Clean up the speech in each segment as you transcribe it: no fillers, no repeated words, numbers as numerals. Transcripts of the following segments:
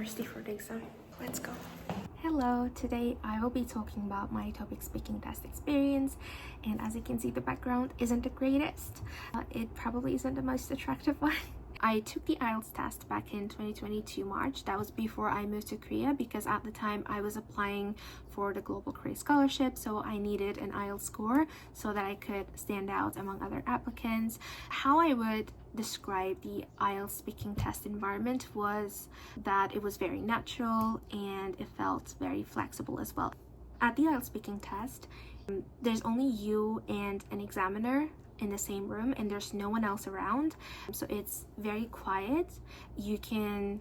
thirsty for the exam. Let's go. Hello, today I will be talking about my TOPIK Speaking Test experience, and as you can see, the background isn't the greatest. It probably isn't the most attractive one. I took the IELTS test back in 2022 March. That was before I moved to Korea, because at the time I was applying for the Global Korea Scholarship, so I needed an IELTS score so that I could stand out among other applicants. How I would describe the IELTS speaking test environment was that it was very natural and it felt very flexible as well. At the IELTS speaking test, there's only you and an examiner in the same room, and there's no one else around, so it's very quiet. You can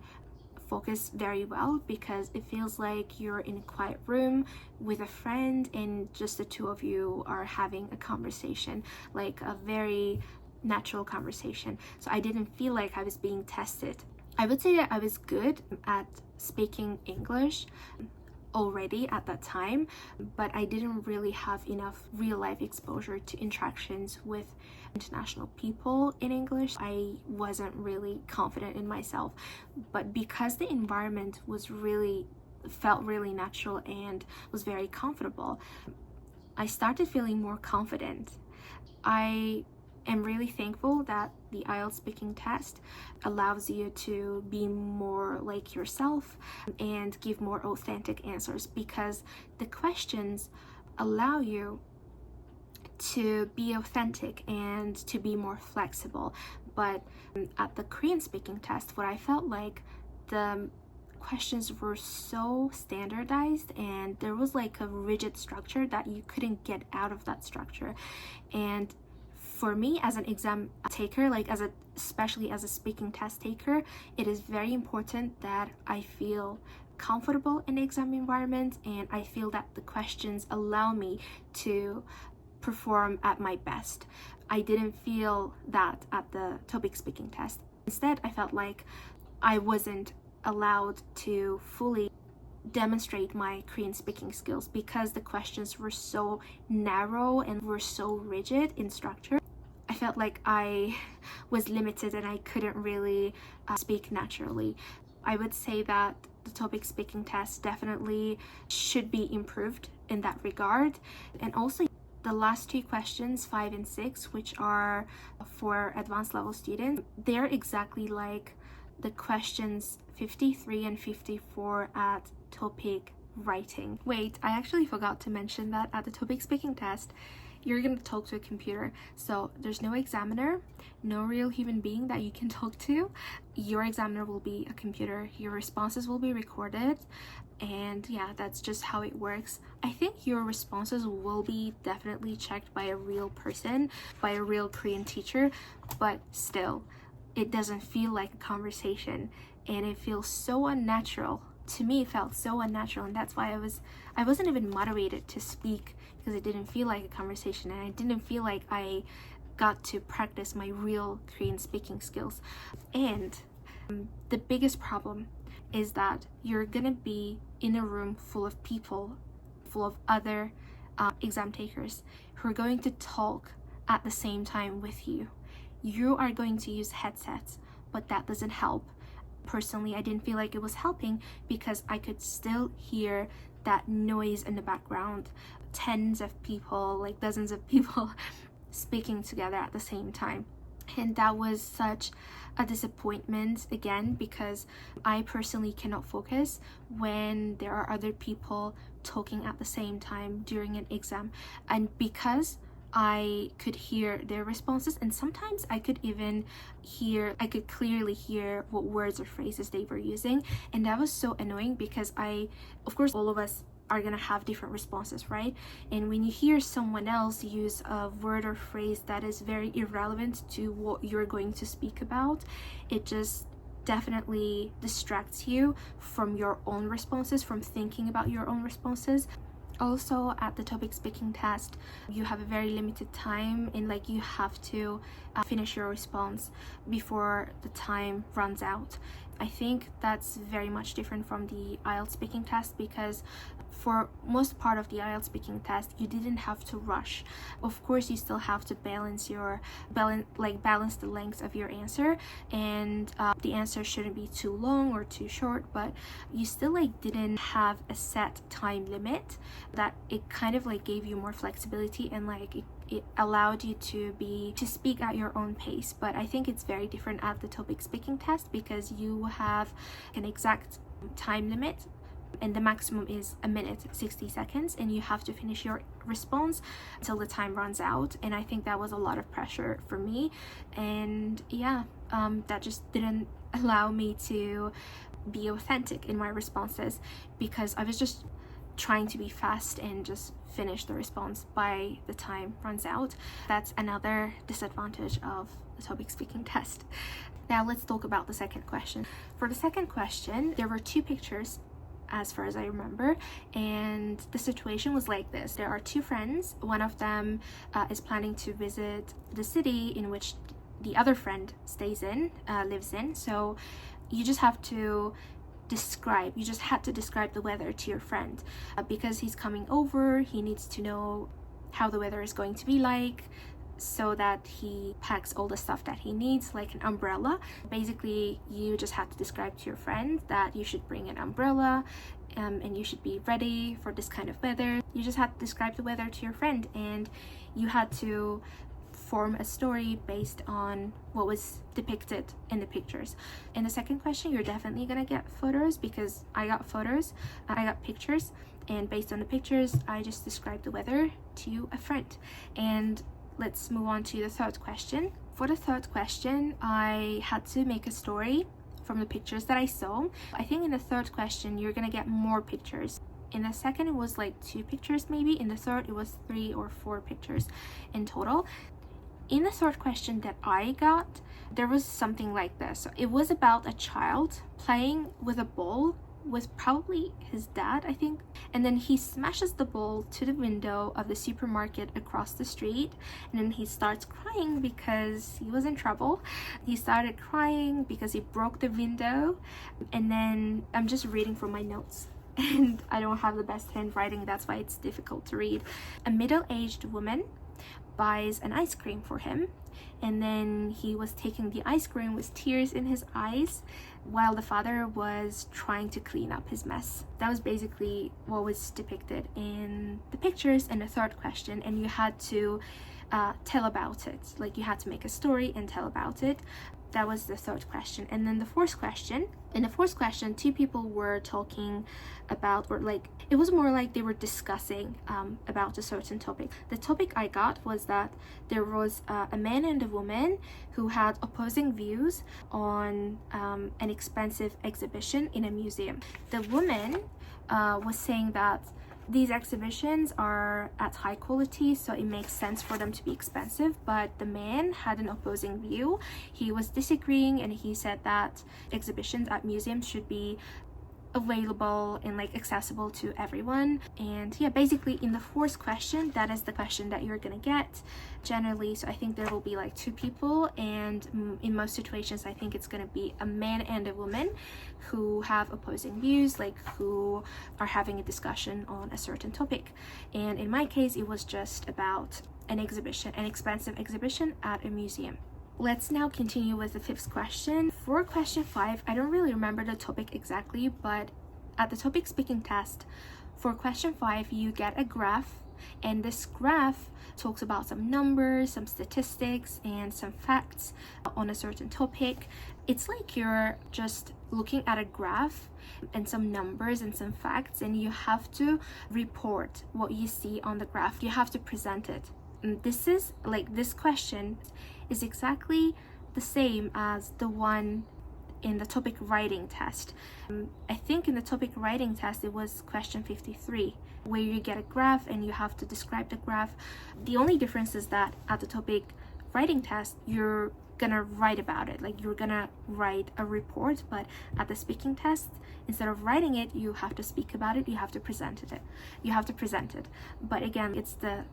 focus very well because it feels like you're in a quiet room with a friend and just the two of you are having a conversation, like a very natural conversation. So I didn't feel like I was being tested. I would say that I was good at speaking English already at that time, but I didn't really have enough real life exposure to interactions with international people in English. I wasn't really confident in myself, but because the environment felt really natural and was very comfortable, I started feeling more confident. I am really thankful that the IELTS speaking test allows you to be more like yourself and give more authentic answers, because the questions allow you to be authentic and to be more flexible. But at the Korean speaking test, what I felt like, the questions were so standardized and there was like a rigid structure that you couldn't get out of that structure. And for me as an exam taker, especially as a speaking test taker, it is very important that I feel comfortable in the exam environment, and I feel that the questions allow me to perform at my best. I didn't feel that at the TOPIK speaking test. Instead, I felt like I wasn't allowed to fully demonstrate my Korean speaking skills because the questions were so narrow and were so rigid in structure. I felt like I was limited and I couldn't really speak naturally. I would say that the TOPIK speaking test definitely should be improved in that regard. And also the last two questions, 5 and 6, which are for advanced level students, they're exactly like the questions 53 and 54 at TOPIK writing. Wait, I actually forgot to mention that at the TOPIK speaking test, you're going to talk to a computer. So there's no examiner, no real human being that you can talk to. Your examiner will be a computer. Your responses will be recorded. And yeah, that's just how it works. I think your responses will be definitely checked by a real person, by a real Korean teacher, but still, it doesn't feel like a conversation and it feels so unnatural. To me, it felt so unnatural, and that's why I wasn't even motivated to speak, because it didn't feel like a conversation and I didn't feel like I got to practice my real Korean speaking skills. And the biggest problem is that you're gonna be in a room full of people, full of other exam takers who are going to talk at the same time with you. You are going to use headsets, but that doesn't help. Personally, I didn't feel like it was helping because I could still hear that noise in the background. Tens of people, like dozens of people speaking together at the same time. And that was such a disappointment again, because I personally cannot focus when there are other people talking at the same time during an exam. And because I could hear their responses, and sometimes I could clearly hear what words or phrases they were using, and that was so annoying because of course all of us are gonna have different responses, right? And when you hear someone else use a word or phrase that is very irrelevant to what you're going to speak about, it just definitely distracts you from your own responses, from thinking about your own responses. Also, at the TOPIK speaking test, you have a very limited time, and you have to finish your response before the time runs out. I think that's very much different from the IELTS speaking test, because for most part of the IELTS speaking test, you didn't have to rush. Of course, you still have to balance the length of your answer, and the answer shouldn't be too long or too short, but you still like didn't have a set time limit. That it kind of like gave you more flexibility, and like it allowed you to speak at your own pace. But I think it's very different at the TOPIK speaking test, because you have an exact time limit, and the maximum is 1 minute 60 seconds, and you have to finish your response until the time runs out. And I think that was a lot of pressure for me, and yeah, that just didn't allow me to be authentic in my responses, because I was just trying to be fast and just finish the response by the time runs out. That's another disadvantage of the TOPIK speaking test. Now let's talk about the second question. For the second question, there were 2 pictures as far as I remember, and the situation was like this. There are 2 friends. One of them is planning to visit the city in which the other friend lives in. So you just had to describe the weather to your friend, because he's coming over. He needs to know how the weather is going to be like, so that he packs all the stuff that he needs, like an umbrella. Basically, you just have to describe to your friend that you should bring an umbrella, and you should be ready for this kind of weather. You just have to describe the weather to your friend, and you had to form a story based on what was depicted in the pictures. In the second question, you're definitely gonna get photos, because I got pictures, and based on the pictures, I just described the weather to a friend. And let's move on to the third question. For the third question, I had to make a story from the pictures that I saw. I think in the third question, you're gonna get more pictures. In the second, it was like 2 pictures maybe. In the third, it was 3 or 4 pictures in total. In the third question that I got, there was something like this. It was about a child playing with a ball with probably his dad, I think. And then he smashes the ball to the window of the supermarket across the street, and then he starts crying because he was in trouble. He started crying because he broke the window. And then I'm just reading from my notes, and I don't have the best handwriting, that's why it's difficult to read. A middle-aged woman buys an ice cream for him, and then he was taking the ice cream with tears in his eyes while the father was trying to clean up his mess. That was basically what was depicted in the pictures in the third question, and you had to tell about it. Like, you had to make a story and tell about it. That was the third question. And then the fourth question, in the fourth question, 2 people were talking about, or like, it was more like they were discussing about a certain topic. The topic I got was that there was a man and a woman who had opposing views on an expensive exhibition in a museum. The woman was saying that these exhibitions are at high quality, so it makes sense for them to be expensive, but the man had an opposing view. He was disagreeing, and he said that exhibitions at museums should be available and like accessible to everyone. And yeah, basically in the fourth question, that is the question that you're gonna get generally. So I think there will be like 2 people, and in most situations I think it's gonna be a man and a woman who have opposing views, like who are having a discussion on a certain topic. And in my case, it was just about an exhibition, an expensive exhibition at a museum. Let's now continue with the 5th question. For question 5, I don't really remember the topic exactly, but at the TOPIK speaking test, for question 5, you get a graph, and this graph talks about some numbers, some statistics, and some facts on a certain topic. It's like you're just looking at a graph and some numbers and some facts, and you have to report what you see on the graph. You have to present it. And this is like, this question is exactly the same as the one in the TOPIK writing test. I think in the TOPIK writing test it was question 53, where you get a graph and you have to describe the graph. The only difference is that at the TOPIK writing test you're gonna write about it, like you're gonna write a report, but at the speaking test, instead of writing it, you have to speak about it, you have to present it. But again, it's the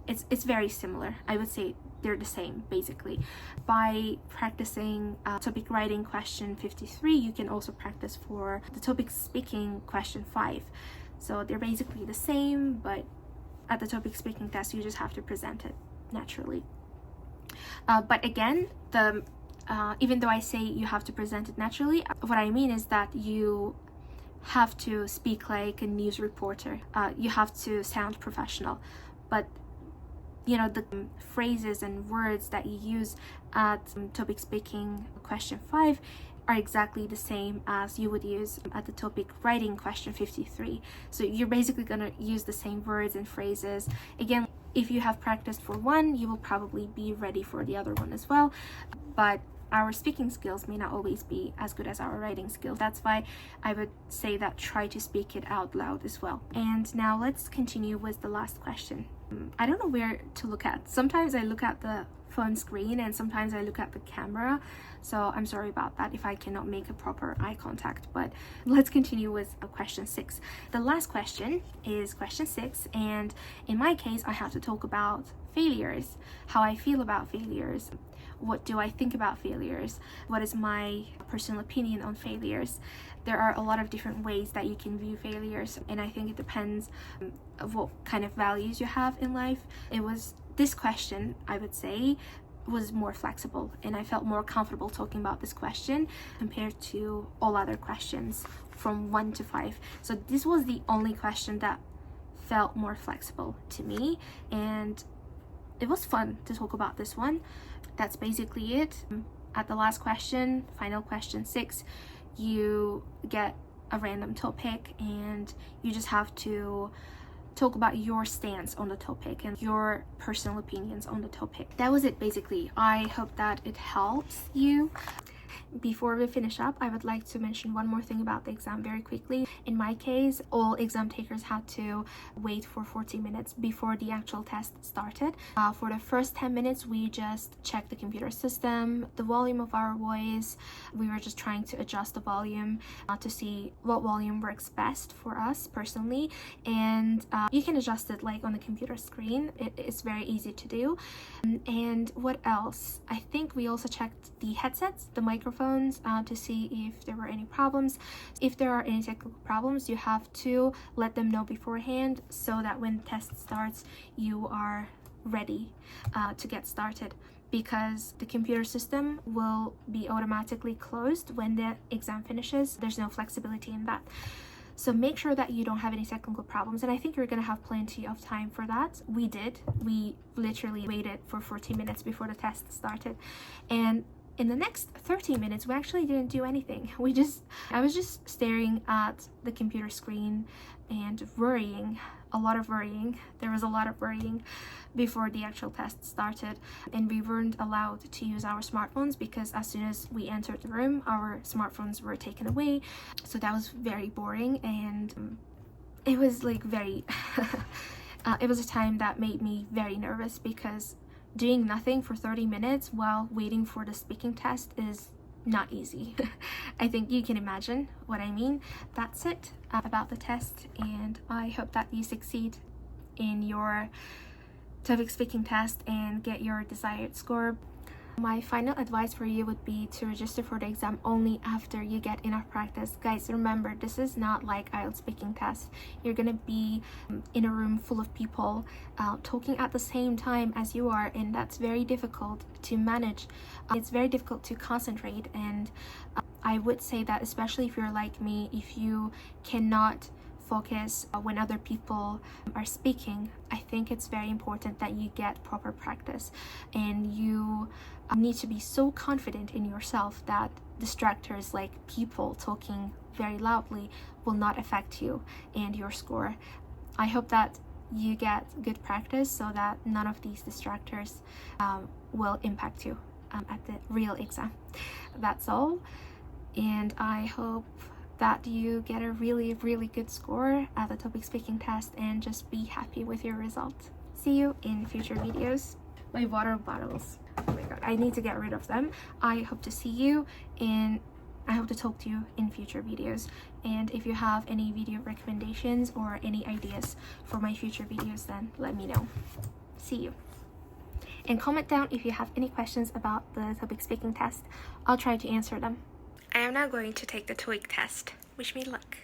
it's very similar. I would say they're the same basically. By practicing topic writing question 53, you can also practice for the topic speaking question 5. So they're basically the same, but at the topic speaking test you just have to present it naturally. But again, even though I say you have to present it naturally, what I mean is that you have to speak like a news reporter. You have to sound professional, but you know, the phrases and words that you use at topic speaking question 5 are exactly the same as you would use at the topic writing question 53. So you're basically going to use the same words and phrases. Again, if you have practiced for one, you will probably be ready for the other one as well. But our speaking skills may not always be as good as our writing skills. That's why I would say that try to speak it out loud as well. And now let's continue with the last question. I don't know where to look at. Sometimes I look at the phone screen and sometimes I look at the camera, so I'm sorry about that if I cannot make a proper eye contact. But let's continue with question 6. The last question is question 6, and in my case I have to talk about failures, how I feel about failures, what do I think about failures, what is my personal opinion on failures. There are a lot of different ways that you can view failures, and I think it depends of what kind of values you have in life. This question, I would say, was more flexible, and I felt more comfortable talking about this question compared to all other questions from 1 to 5. So this was the only question that felt more flexible to me, and it was fun to talk about this one. That's basically it. At the last question, final question 6, you get a random topic and you just have to talk about your stance on the topic and your personal opinions on the topic. That was it basically. I hope that it helps you. Before we finish up, I would like to mention one more thing about the exam very quickly. In my case, all exam takers had to wait for 40 minutes before the actual test started. For the first 10 minutes, we just checked the computer system, the volume of our voice. We were just trying to adjust the volume to see what volume works best for us personally. And you can adjust it like on the computer screen. It's very easy to do. And what else? I think we also checked the headsets, the microphones, to see if there were any problems. If there are any technical problems, you have to let them know beforehand so that when the test starts, you are ready to get started, because the computer system will be automatically closed when the exam finishes. There's no flexibility in that. So make sure that you don't have any technical problems, and I think you're gonna have plenty of time for that. We did. We literally waited for 40 minutes before the test started, and in the next 30 minutes we actually didn't do anything. I was just staring at the computer screen and worrying. There was a lot of worrying before the actual test started, and we weren't allowed to use our smartphones because as soon as we entered the room, our smartphones were taken away. So that was very boring, and it was like very it was a time that made me very nervous, because doing nothing for 30 minutes while waiting for the speaking test is not easy. I think you can imagine what I mean. That's it about the test, and I hope that you succeed in your TOPIK speaking test and get your desired score. My final advice for you would be to register for the exam only after you get enough practice. Guys, remember, this is not like IELTS speaking test. You're gonna be in a room full of people talking at the same time as you are, and that's very difficult to manage. It's very difficult to concentrate, and I would say that especially if you're like me, if you cannot focus when other people are speaking, I think it's very important that you get proper practice, and you need to be so confident in yourself that distractors like people talking very loudly will not affect you and your score. I hope that you get good practice so that none of these distractors will impact you at the real exam. That's all, and I hope that you get a really good score at the TOPIK speaking test and just be happy with your result. See you in future videos. My water bottles, oh my god, I need to get rid of them. I hope to see you in I hope to talk to you in future videos, and if you have any video recommendations or any ideas for my future videos, then let me know. See you. And comment down if you have any questions about the TOPIK speaking test. I'll try to answer them. I am now going to take the TOEIC test. Wish me luck.